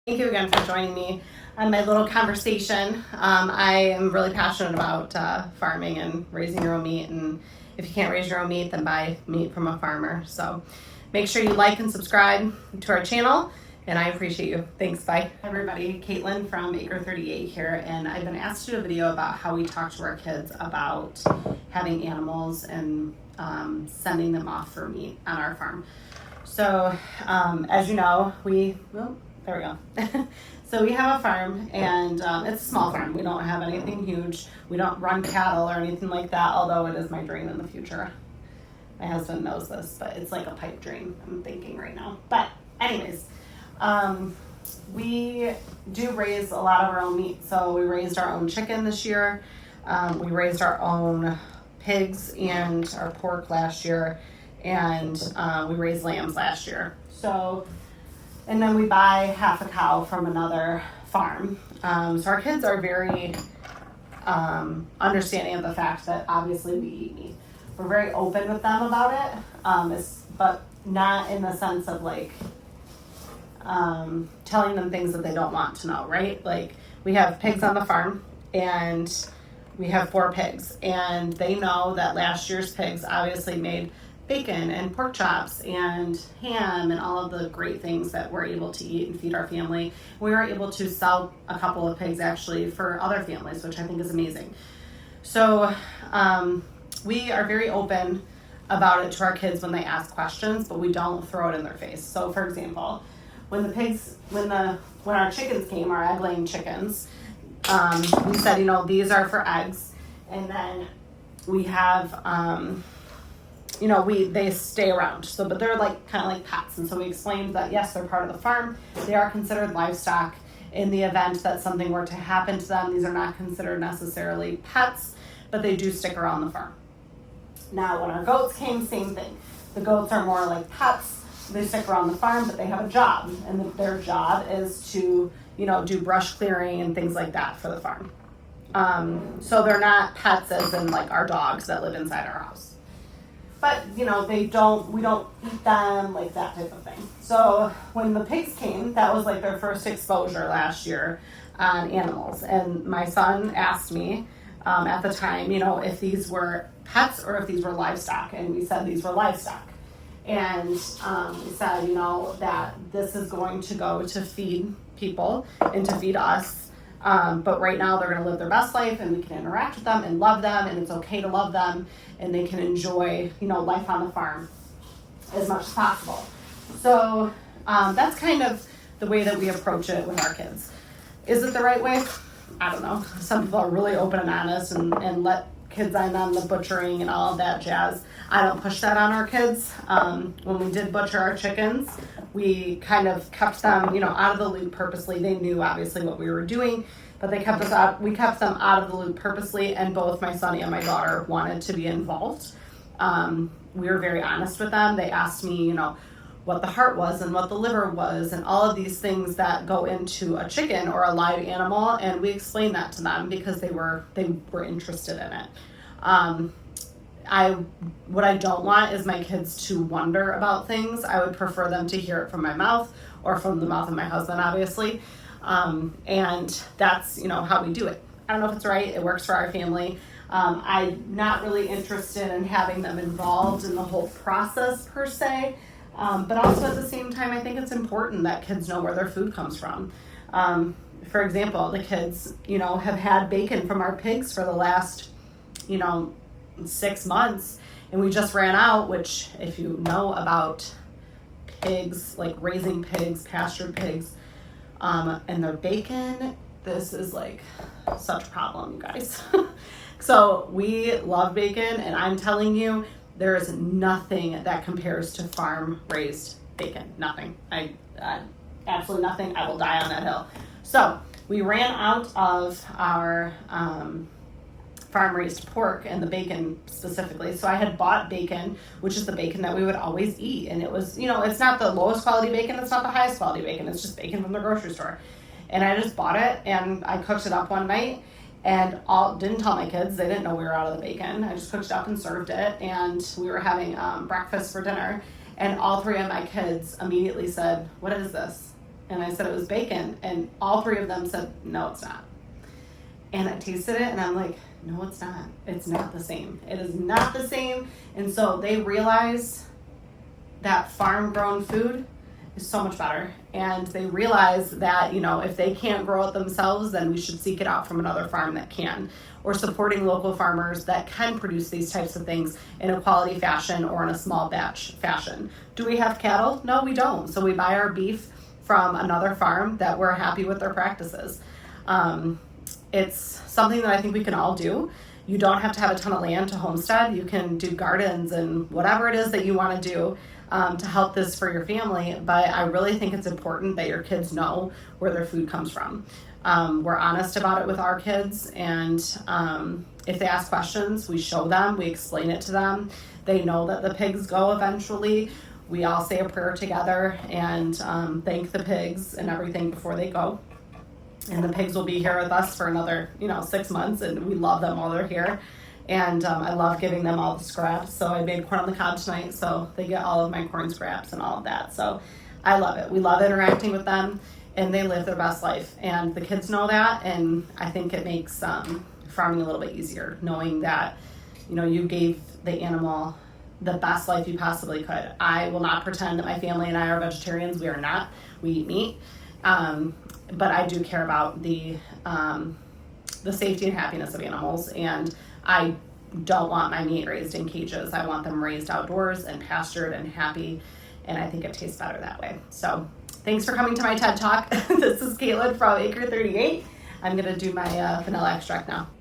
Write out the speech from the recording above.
Thank you again for joining me on my little conversation. I am really passionate about farming and raising your own meat, and if you can't raise your own meat, then buy meat from a farmer. So make sure you like and subscribe to our channel, and I appreciate you. Thanks, bye. Hi everybody, Caitlin from Acre 38 here, and I've been asked to do a video about how we talk to our kids about having animals and sending them off for meat on our farm. So as you know, there we go. So we have a farm, and it's a small farm. We don't have anything huge. We don't run cattle or anything like that, although it is my dream in the future. My husband knows this, but it's like a pipe dream I'm thinking right now. But anyways, we do raise a lot of our own meat. So we raised our own chicken this year. We raised our own pigs and our pork last year, and we raised lambs last year. And then we buy half a cow from another farm. So our kids are very understanding of the fact that obviously we eat meat. We're very open with them about it, but not in the sense of like telling them things that they don't want to know, right? Like we have pigs on the farm, and we have 4 pigs, and they know that last year's pigs obviously made bacon and pork chops and ham and all of the great things that we're able to eat and feed our family. We were able to sell a couple of pigs actually for other families, which I think is amazing. So we are very open about it to our kids when they ask questions, but we don't throw it in their face. So for example, when our chickens came, our egg laying chickens, we said, these are for eggs, and then we have they stay around. But they're like kind of like pets. And so we explained that yes, they're part of the farm. They are considered livestock. In the event that something were to happen to them, these are not considered necessarily pets, but they do stick around the farm. Now, when our goats came, same thing. The goats are more like pets. They stick around the farm, but they have a job, and their job is to, do brush clearing and things like that for the farm. So they're not pets as in like our dogs that live inside our house. But, we don't eat them, like that type of thing. So when the pigs came, that was like their first exposure last year on animals. And my son asked me at the time, if these were pets or if these were livestock. And we said these were livestock. And we said, that this is going to go to feed people and to feed us. But right now they're going to live their best life, and we can interact with them and love them, and it's okay to love them, and they can enjoy, life on the farm as much as possible. So that's kind of the way that we approach it with our kids. Is it the right way? I don't know. Some people are really open and honest and let kids in on the butchering and all of that jazz. I don't push that on our kids. When we did butcher our chickens, we kind of kept them, out of the loop purposely. They knew obviously what we were doing, but we kept them out of the loop purposely, and both my son and my daughter wanted to be involved. We were very honest with them. They asked me, what the heart was and what the liver was and all of these things that go into a chicken or a live animal, and we explained that to them because they were interested in it. What I don't want is my kids to wonder about things. I would prefer them to hear it from my mouth or from the mouth of my husband, obviously. And that's, how we do it. I don't know if it's right. It works for our family. I'm not really interested in having them involved in the whole process per se. But also at the same time, I think it's important that kids know where their food comes from. For example, the kids, have had bacon from our pigs for the last, 6 months, and we just ran out, which if you know about pigs, like raising pigs, pastured pigs, and their bacon, this is like such a problem, you guys. So we love bacon, and I'm telling you, there is nothing that compares to farm raised bacon. Nothing. Absolutely nothing. I will die on that hill. So we ran out of our farm raised pork and the bacon specifically. So I had bought bacon, which is the bacon that we would always eat. And it was, it's not the lowest quality bacon. It's not the highest quality bacon. It's just bacon from the grocery store. And I just bought it, and I cooked it up one night, and didn't tell my kids. They didn't know we were out of the bacon. I just cooked it up and served it, and we were having breakfast for dinner. And all 3 of my kids immediately said, "What is this?" And I said it was bacon. And all three of them said, no, it's not. And I tasted it and I'm like, no, it's not. It's not the same. It is not the same. And so they realize that farm grown food is so much better. And they realize that, you know, if they can't grow it themselves, then we should seek it out from another farm that can, or supporting local farmers that can produce these types of things in a quality fashion or in a small batch fashion. Do we have cattle? No, we don't. So we buy our beef from another farm that we're happy with their practices. It's something that I think we can all do. You don't have to have a ton of land to homestead. You can do gardens and whatever it is that you want to do to help this for your family. But I really think it's important that your kids know where their food comes from. We're honest about it with our kids, and if they ask questions, we show them, we explain it to them. They know that the pigs go eventually. We all say a prayer together and thank the pigs and everything before they go. And the pigs will be here with us for another, 6 months, and we love them while they're here. And I love giving them all the scraps. So I made corn on the cob tonight, so they get all of my corn scraps and all of that. So I love it. We love interacting with them, and they live their best life. And the kids know that, and I think it makes farming a little bit easier, knowing that, you gave the animal the best life you possibly could. I will not pretend that my family and I are vegetarians. We are not. We eat meat. But I do care about the safety and happiness of animals, and I don't want my meat raised in cages. I want them raised outdoors and pastured and happy, and I think it tastes better that way. So thanks for coming to my TED Talk. This is Caitlin from Acre 38. I'm going to do my vanilla extract now.